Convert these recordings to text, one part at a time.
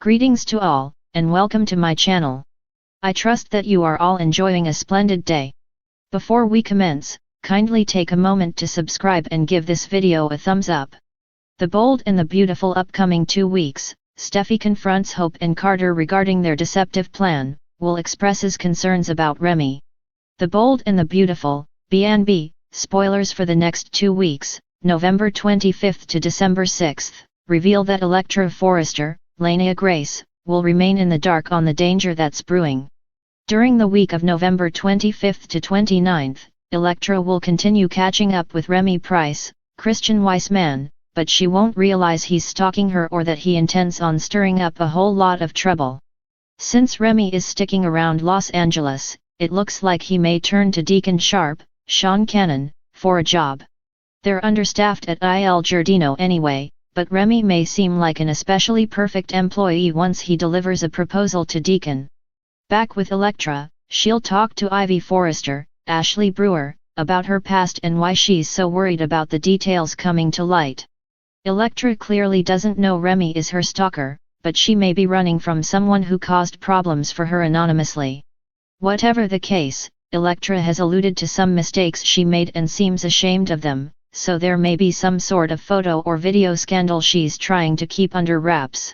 Greetings to all, and welcome to my channel. I trust that you are all enjoying a splendid day. Before we commence, kindly take a moment to subscribe and give this video a thumbs up. The Bold and the Beautiful upcoming 2 weeks, Steffy confronts Hope and Carter regarding their deceptive plan, Will expresses concerns about Remy. The Bold and the Beautiful, B&B, spoilers for the next 2 weeks, November 25th to December 6th, reveal that Electra Forrester, Lania Grace, will remain in the dark on the danger that's brewing. During the week of November 25th to 29th, Electra will continue catching up with Remy Price, Christian Weissman, but she won't realize he's stalking her or that he intends on stirring up a whole lot of trouble. Since Remy is sticking around Los Angeles, it looks like he may turn to Deacon Sharp, Sean Cannon, for a job. They're understaffed at Il Giardino anyway, but Remy may seem like an especially perfect employee once he delivers a proposal to Deacon. Back with Electra, she'll talk to Ivy Forrester, Ashley Brewer, about her past and why she's so worried about the details coming to light. Electra clearly doesn't know Remy is her stalker, but she may be running from someone who caused problems for her anonymously. Whatever the case, Electra has alluded to some mistakes she made and seems ashamed of them, so there may be some sort of photo or video scandal she's trying to keep under wraps.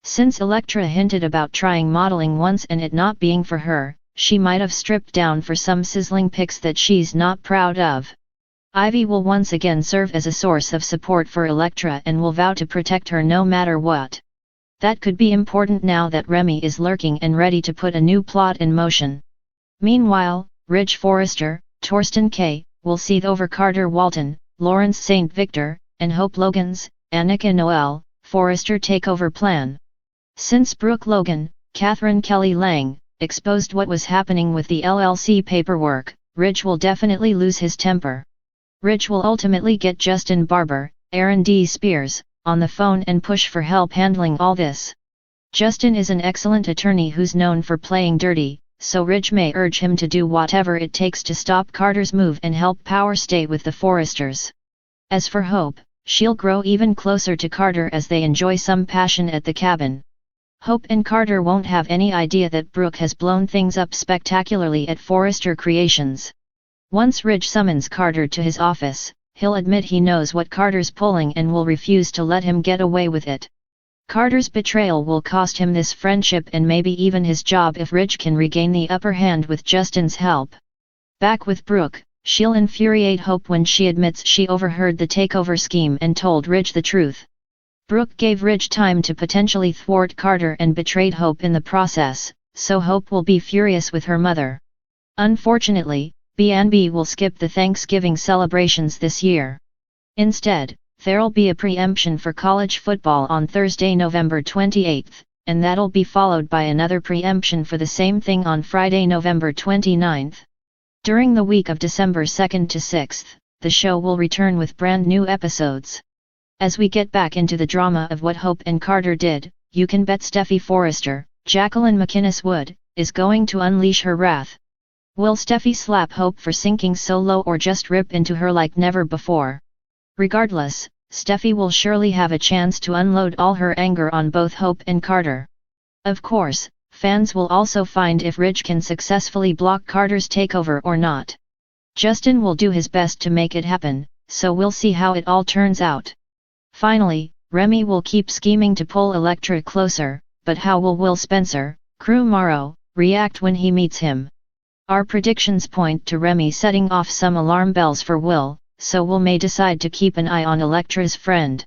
Since Electra hinted about trying modeling once and it not being for her, she might have stripped down for some sizzling pics that she's not proud of. Ivy will once again serve as a source of support for Electra and will vow to protect her no matter what. That could be important now that Remy is lurking and ready to put a new plot in motion. Meanwhile, Ridge Forrester, Torsten K., will seethe over Carter Walton, Lawrence St. Victor, and Hope Logan's, Annika Noel, Forrester takeover plan. Since Brooke Logan, Catherine Kelly Lang, exposed what was happening with the LLC paperwork, Ridge will definitely lose his temper. Ridge will ultimately get Justin Barber, Aaron D. Spears, on the phone and push for help handling all this. Justin is an excellent attorney who's known for playing dirty, so Ridge may urge him to do whatever it takes to stop Carter's move and help power stay with the Forresters. As for Hope, she'll grow even closer to Carter as they enjoy some passion at the cabin. Hope and Carter won't have any idea that Brooke has blown things up spectacularly at Forrester Creations. Once Ridge summons Carter to his office, he'll admit he knows what Carter's pulling and will refuse to let him get away with it. Carter's betrayal will cost him this friendship and maybe even his job if Ridge can regain the upper hand with Justin's help. Back with Brooke, she'll infuriate Hope when she admits she overheard the takeover scheme and told Ridge the truth. Brooke gave Ridge time to potentially thwart Carter and betrayed Hope in the process, so Hope will be furious with her mother. Unfortunately, B&B will skip the Thanksgiving celebrations this year. Instead, there'll be a preemption for college football on Thursday, November 28th, and that'll be followed by another preemption for the same thing on Friday, November 29th. During the week of December 2nd to 6th, the show will return with brand new episodes. As we get back into the drama of what Hope and Carter did, you can bet Steffy Forrester, Jacqueline McInnes Wood, is going to unleash her wrath. Will Steffy slap Hope for sinking so low or just rip into her like never before? Regardless, Steffy will surely have a chance to unload all her anger on both Hope and Carter. Of course, fans will also find if Ridge can successfully block Carter's takeover or not. Justin will do his best to make it happen, so we'll see how it all turns out. Finally, Remy will keep scheming to pull Electra closer, but how will Will Spencer, Crew Morrow, react when he meets him? Our predictions point to Remy setting off some alarm bells for Will, so Will may decide to keep an eye on Electra's friend.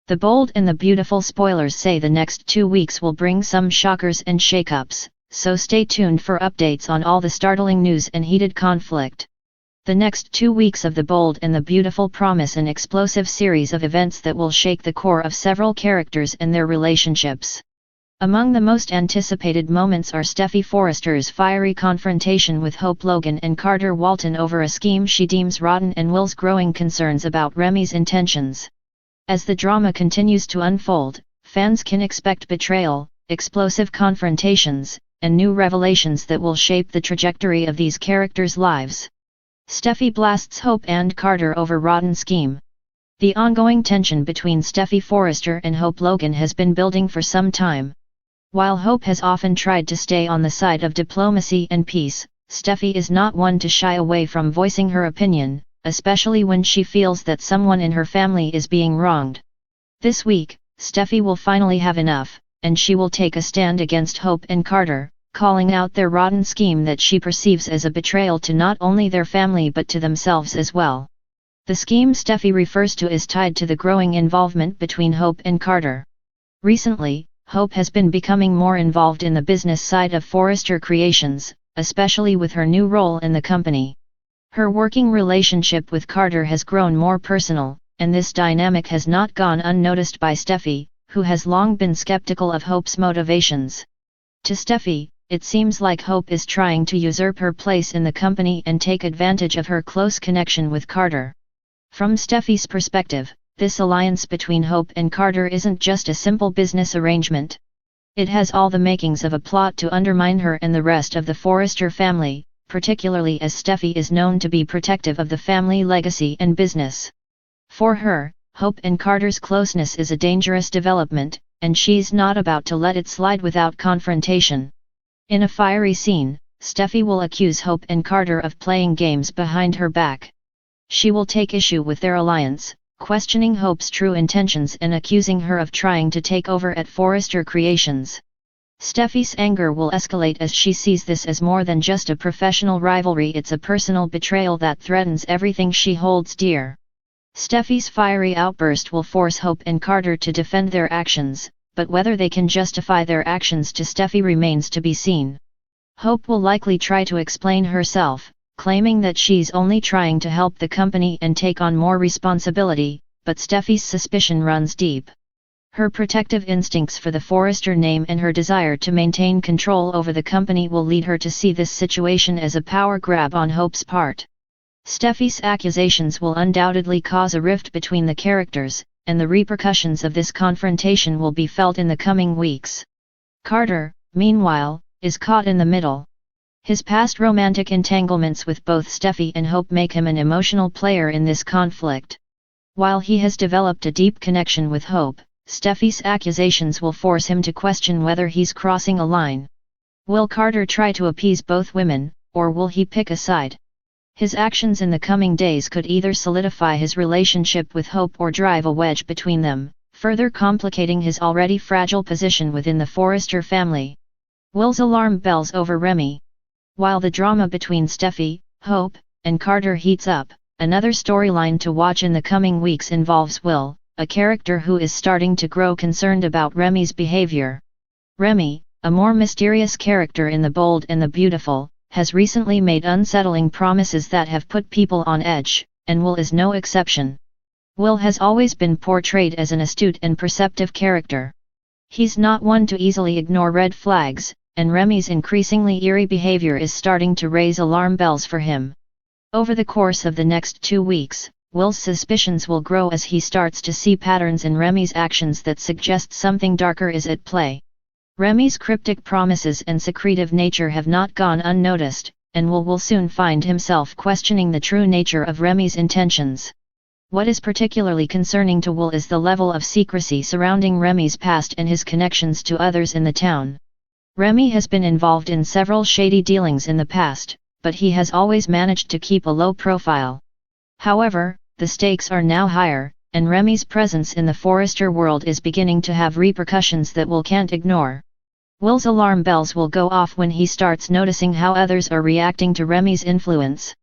The Bold and the Beautiful spoilers say the next 2 weeks will bring some shockers and shakeups, so stay tuned for updates on all the startling news and heated conflict. The next 2 weeks of The Bold and the Beautiful promise an explosive series of events that will shake the core of several characters and their relationships. Among the most anticipated moments are Steffy Forrester's fiery confrontation with Hope Logan and Carter Walton over a scheme she deems rotten and Will's growing concerns about Remy's intentions. As the drama continues to unfold, fans can expect betrayal, explosive confrontations, and new revelations that will shape the trajectory of these characters' lives. Steffy blasts Hope and Carter over rotten scheme. The ongoing tension between Steffy Forrester and Hope Logan has been building for some time. While Hope has often tried to stay on the side of diplomacy and peace, Steffy is not one to shy away from voicing her opinion, especially when she feels that someone in her family is being wronged. This week, Steffy will finally have enough, and she will take a stand against Hope and Carter, calling out their rotten scheme that she perceives as a betrayal to not only their family but to themselves as well. The scheme Steffy refers to is tied to the growing involvement between Hope and Carter. Recently, Hope has been becoming more involved in the business side of Forrester Creations, especially with her new role in the company. Her working relationship with Carter has grown more personal, and this dynamic has not gone unnoticed by Steffy, who has long been skeptical of Hope's motivations. To Steffy, it seems like Hope is trying to usurp her place in the company and take advantage of her close connection with Carter. From Steffy's perspective, this alliance between Hope and Carter isn't just a simple business arrangement. It has all the makings of a plot to undermine her and the rest of the Forrester family, particularly as Steffy is known to be protective of the family legacy and business. For her, Hope and Carter's closeness is a dangerous development, and she's not about to let it slide without confrontation. In a fiery scene, Steffy will accuse Hope and Carter of playing games behind her back. She will take issue with their alliance, questioning Hope's true intentions and accusing her of trying to take over at Forrester Creations. Steffy's anger will escalate as she sees this as more than just a professional rivalry, it's a personal betrayal that threatens everything she holds dear. Steffy's fiery outburst will force Hope and Carter to defend their actions, but whether they can justify their actions to Steffy remains to be seen. Hope will likely try to explain herself, claiming that she's only trying to help the company and take on more responsibility, but Steffy's suspicion runs deep. Her protective instincts for the Forrester name and her desire to maintain control over the company will lead her to see this situation as a power grab on Hope's part. Steffy's accusations will undoubtedly cause a rift between the characters, and the repercussions of this confrontation will be felt in the coming weeks. Carter, meanwhile, is caught in the middle. His past romantic entanglements with both Steffy and Hope make him an emotional player in this conflict. While he has developed a deep connection with Hope, Steffy's accusations will force him to question whether he's crossing a line. Will Carter try to appease both women, or will he pick a side? His actions in the coming days could either solidify his relationship with Hope or drive a wedge between them, further complicating his already fragile position within the Forrester family. Will's alarm bells over Remy. While the drama between Steffy, Hope, and Carter heats up, another storyline to watch in the coming weeks involves Will, a character who is starting to grow concerned about Remy's behavior. Remy, a more mysterious character in The Bold and the Beautiful, has recently made unsettling promises that have put people on edge, and Will is no exception. Will has always been portrayed as an astute and perceptive character. He's not one to easily ignore red flags, and Remy's increasingly eerie behavior is starting to raise alarm bells for him. Over the course of the next 2 weeks, Will's suspicions will grow as he starts to see patterns in Remy's actions that suggest something darker is at play. Remy's cryptic promises and secretive nature have not gone unnoticed, and Will soon find himself questioning the true nature of Remy's intentions. What is particularly concerning to Will is the level of secrecy surrounding Remy's past and his connections to others in the town. Remy has been involved in several shady dealings in the past, but he has always managed to keep a low profile. However, the stakes are now higher, and Remy's presence in the Forrester world is beginning to have repercussions that Will can't ignore. Will's alarm bells will go off when he starts noticing how others are reacting to Remy's influence.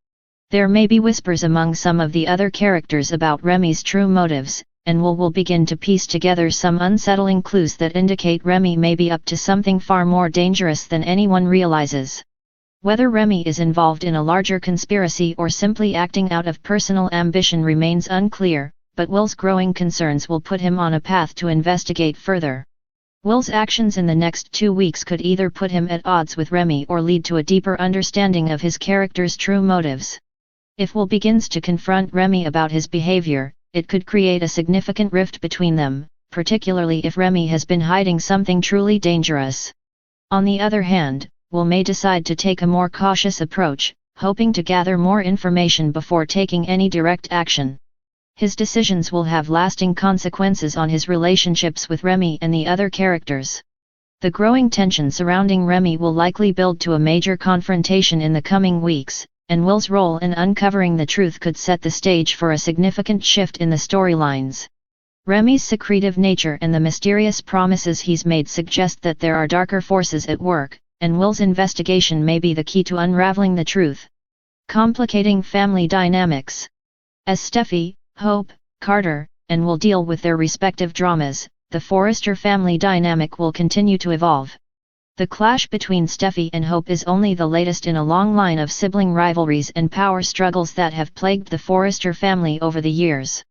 There may be whispers among some of the other characters about Remy's true motives, and Will begin to piece together some unsettling clues that indicate Remy may be up to something far more dangerous than anyone realizes. Whether Remy is involved in a larger conspiracy or simply acting out of personal ambition remains unclear, but Will's growing concerns will put him on a path to investigate further. Will's actions in the next 2 weeks could either put him at odds with Remy or lead to a deeper understanding of his character's true motives. If Will begins to confront Remy about his behavior, it could create a significant rift between them, particularly if Remy has been hiding something truly dangerous. On the other hand, Will may decide to take a more cautious approach, hoping to gather more information before taking any direct action. His decisions will have lasting consequences on his relationships with Remy and the other characters. The growing tension surrounding Remy will likely build to a major confrontation in the coming weeks, and Will's role in uncovering the truth could set the stage for a significant shift in the storylines. Remy's secretive nature and the mysterious promises he's made suggest that there are darker forces at work, and Will's investigation may be the key to unraveling the truth. Complicating family dynamics. As Steffy, Hope, Carter, and Will deal with their respective dramas, the Forrester family dynamic will continue to evolve. The clash between Steffy and Hope is only the latest in a long line of sibling rivalries and power struggles that have plagued the Forrester family over the years.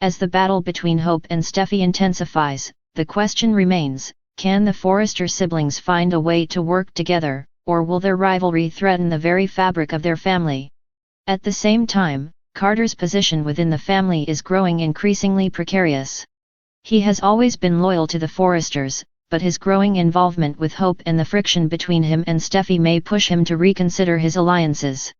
As the battle between Hope and Steffy intensifies, the question remains, can the Forrester siblings find a way to work together, or will their rivalry threaten the very fabric of their family? At the same time, Carter's position within the family is growing increasingly precarious. He has always been loyal to the Forresters, but his growing involvement with Hope and the friction between him and Steffy may push him to reconsider his alliances.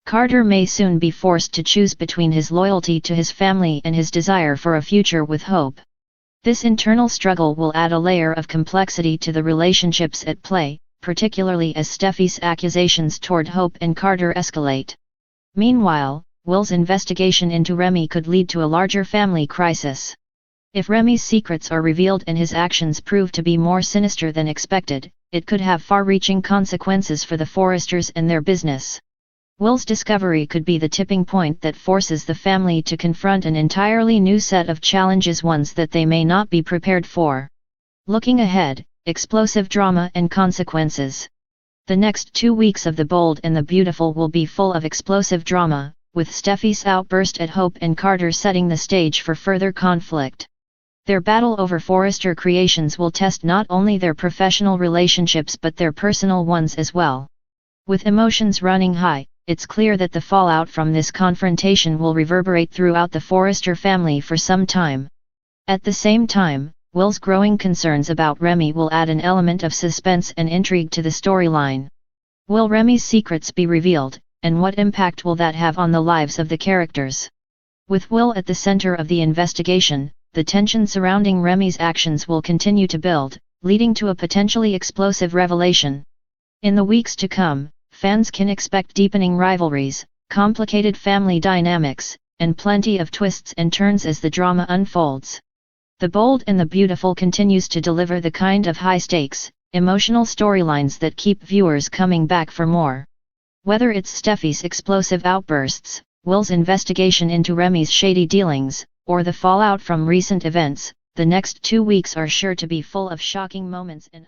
Carter may soon be forced to choose between his loyalty to his family and his desire for a future with Hope. This internal struggle will add a layer of complexity to the relationships at play, particularly as Steffy's accusations toward Hope and Carter escalate. Meanwhile, Will's investigation into Remy could lead to a larger family crisis. If Remy's secrets are revealed and his actions prove to be more sinister than expected, it could have far-reaching consequences for the Forresters and their business. Will's discovery could be the tipping point that forces the family to confront an entirely new set of challenges, ones that they may not be prepared for. Looking ahead, explosive drama and consequences. The next 2 weeks of The Bold and the Beautiful will be full of explosive drama, with Steffy's outburst at Hope and Carter setting the stage for further conflict. Their battle over Forrester creations will test not only their professional relationships but their personal ones as well. With emotions running high, it's clear that the fallout from this confrontation will reverberate throughout the Forrester family for some time. At the same time, Will's growing concerns about Remy will add an element of suspense and intrigue to the storyline. Will Remy's secrets be revealed, and what impact will that have on the lives of the characters? With Will at the center of the investigation, the tension surrounding Remy's actions will continue to build, leading to a potentially explosive revelation. In the weeks to come, fans can expect deepening rivalries, complicated family dynamics, and plenty of twists and turns as the drama unfolds. The Bold and the Beautiful continues to deliver the kind of high-stakes, emotional storylines that keep viewers coming back for more. Whether it's Steffy's explosive outbursts, Will's investigation into Remy's shady dealings, or the fallout from recent events, the next 2 weeks are sure to be full of shocking moments and